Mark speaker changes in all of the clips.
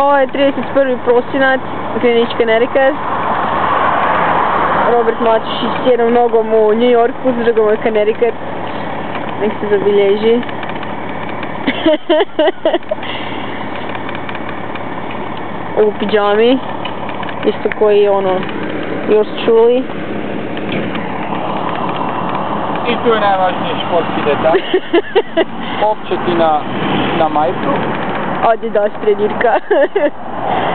Speaker 1: Ovo je 31. prosinac, Greenwich, Connecticut. Robert Matušić s jednom nogom u New Yorku, s drugom u Connecticut. Nek se zabilježi. U pidžami. Isto koji ono, još čuli.
Speaker 2: I tu je najvažniji športski detalj. Opčetina na majicu.
Speaker 1: Adidas trenirka.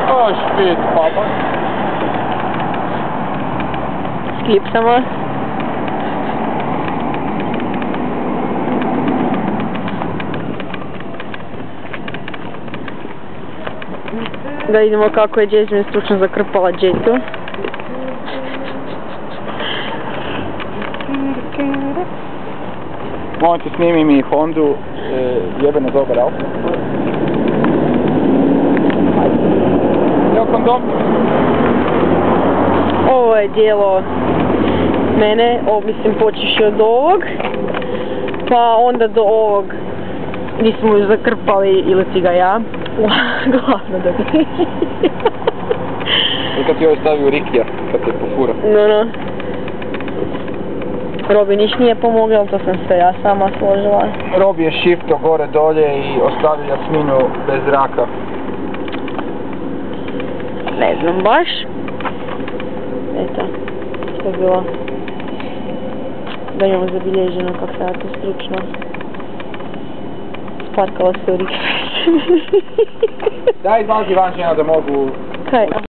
Speaker 2: To je špit papa.
Speaker 1: S klipsama. Da vidimo kako je Jasmine stručno zakrpala džetu.
Speaker 2: Molim te, snimi mi Hondu, jebeno dobar auto. Evo kondom.
Speaker 1: Ovo je dijelo mene, mislim počeši od ovog, pa onda do ovog gdje smo ju zakrpali ili ti ga ja. Glavno da bi.
Speaker 2: I kad ti ovo stavi u rikija, kad te pofura.
Speaker 1: No. Robi niš nije pomogla, ali to sam sve ja sama složila.
Speaker 2: Robi je shifto gore dolje i ostavi Jasminu bez zraka.
Speaker 1: Ne znam baš. Eto, to je bilo. Da imamo zabilježeno kako se ja to stručno. Sparkala se u rikiju.
Speaker 2: Daj izlazi van žena da mogu...
Speaker 1: Kaj?